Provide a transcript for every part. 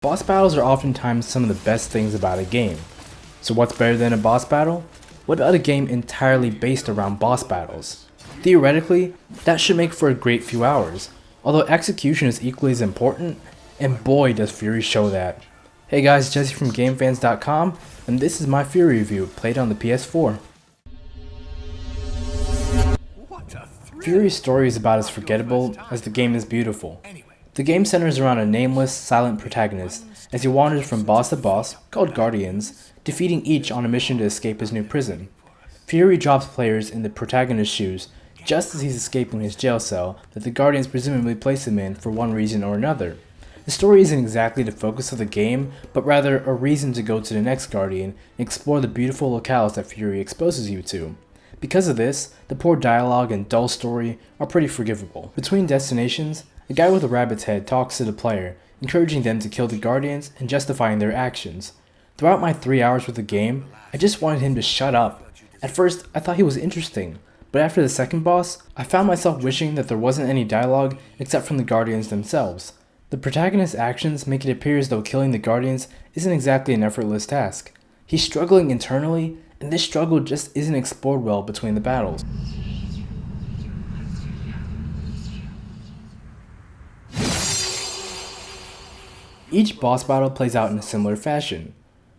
Boss battles are oftentimes some of the best things about a game. So what's better than a boss battle? What about a game entirely based around boss battles? Theoretically, that should make for a great few hours, although execution is equally as important, and boy does Furi show that. Hey guys, Jesse from GameFans.com, and this is my Furi review, played on the PS4. Furi's story is about as forgettable as the game is beautiful. The game centers around a nameless, silent protagonist as he wanders from boss to boss, called Guardians, defeating each on a mission to escape his new prison. Furi drops players in the protagonist's shoes just as he's escaping his jail cell that the Guardians presumably place him in for one reason or another. The story isn't exactly the focus of the game, but rather a reason to go to the next Guardian and explore the beautiful locales that Furi exposes you to. Because of this, the poor dialogue and dull story are pretty forgivable. Between destinations, a guy with a rabbit's head talks to the player, encouraging them to kill the Guardians and justifying their actions. Throughout my 3 hours with the game, I just wanted him to shut up. At first, I thought he was interesting, but after the second boss, I found myself wishing that there wasn't any dialogue except from the Guardians themselves. The protagonist's actions make it appear as though killing the Guardians isn't exactly an effortless task. He's struggling internally, and this struggle just isn't explored well between the battles. Each boss battle plays out in a similar fashion.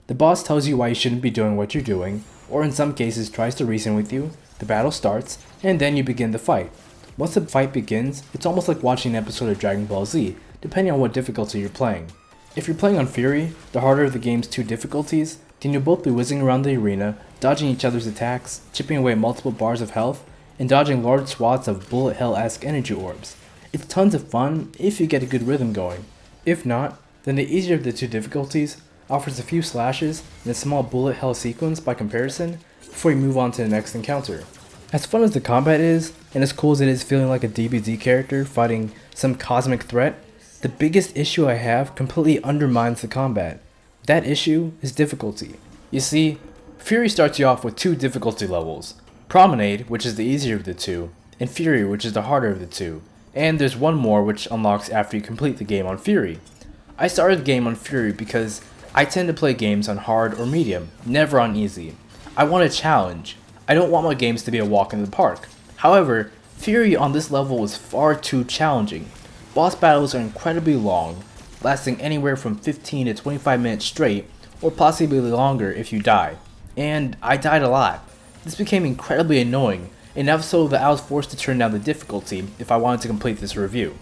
The boss tells you why you shouldn't be doing what you're doing, or in some cases tries to reason with you, the battle starts, and then you begin the fight. Once the fight begins, it's almost like watching an episode of Dragon Ball Z, depending on what difficulty you're playing. If you're playing on Furi, the harder of the game's two difficulties, then you'll both be whizzing around the arena, dodging each other's attacks, chipping away multiple bars of health, and dodging large swaths of bullet hell-esque energy orbs. It's tons of fun if you get a good rhythm going. If not, then the easier of the two difficulties offers a few slashes and a small bullet hell sequence by comparison before you move on to the next encounter. As fun as the combat is, and as cool as it is feeling like a DBZ character fighting some cosmic threat, the biggest issue I have completely undermines the combat. That issue is difficulty. You see, Furi starts you off with two difficulty levels: Promenade, which is the easier of the two, and Furi, which is the harder of the two. And there's one more which unlocks after you complete the game on Furi. I started the game on Furi because I tend to play games on hard or medium, never on easy. I want a challenge. I don't want my games to be a walk in the park. However, Furi on this level was far too challenging. Boss battles are incredibly long, lasting anywhere from 15 to 25 minutes straight, or possibly longer if you die. And I died a lot. This became incredibly annoying, enough so that I was forced to turn down the difficulty if I wanted to complete this review.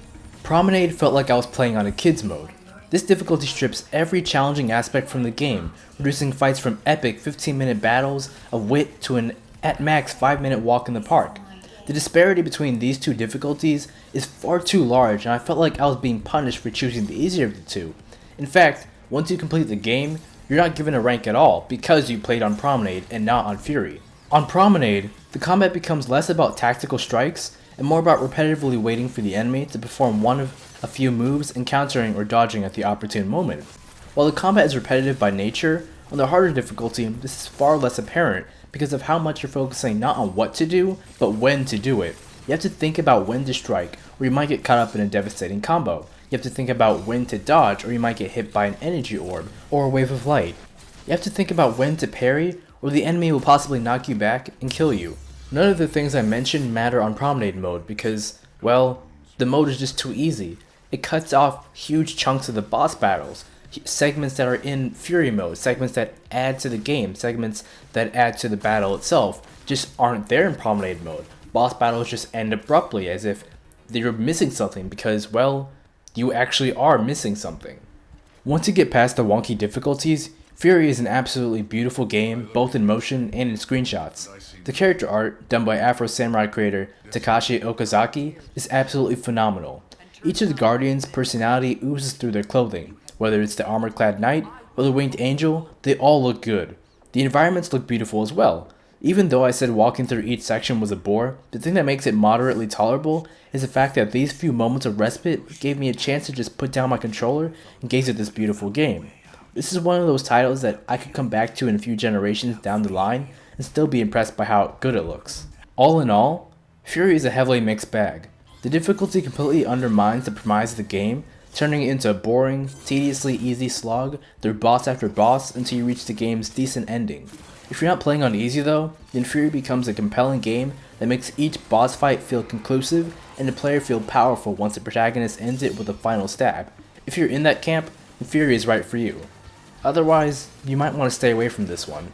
Promenade felt like I was playing on a kids mode. This difficulty strips every challenging aspect from the game, reducing fights from epic 15-minute battles of wit to an at max 5-minute walk in the park. The disparity between these two difficulties is far too large, and I felt like I was being punished for choosing the easier of the two. In fact, once you complete the game, you're not given a rank at all because you played on Promenade and not on Furi. On Promenade, the combat becomes less about tactical strikes and more about repetitively waiting for the enemy to perform one of a few moves and countering or dodging at the opportune moment. While the combat is repetitive by nature, on the harder difficulty, this is far less apparent because of how much you're focusing not on what to do, but when to do it. You have to think about when to strike, or you might get caught up in a devastating combo. You have to think about when to dodge, or you might get hit by an energy orb, or a wave of light. You have to think about when to parry, or the enemy will possibly knock you back and kill you. None of the things I mentioned matter on Promenade mode because, well, the mode is just too easy. It cuts off huge chunks of the boss battles, segments that are in Furi mode, segments that add to the game, segments that add to the battle itself just aren't there in Promenade mode. Boss battles just end abruptly as if you're missing something because, well, you actually are missing something. Once you get past the wonky difficulties, Furi is an absolutely beautiful game, both in motion and in screenshots. The character art, done by Afro Samurai creator Takashi Okazaki, is absolutely phenomenal. Each of the Guardians' personality oozes through their clothing. Whether it's the armor-clad knight or the winged angel, they all look good. The environments look beautiful as well. Even though I said walking through each section was a bore, the thing that makes it moderately tolerable is the fact that these few moments of respite gave me a chance to just put down my controller and gaze at this beautiful game. This is one of those titles that I could come back to in a few generations down the line and still be impressed by how good it looks. All in all, Furi is a heavily mixed bag. The difficulty completely undermines the premise of the game, turning it into a boring, tediously easy slog through boss after boss until you reach the game's decent ending. If you're not playing on easy though, then Furi becomes a compelling game that makes each boss fight feel conclusive and the player feel powerful once the protagonist ends it with a final stab. If you're in that camp, then Furi is right for you. Otherwise, you might want to stay away from this one.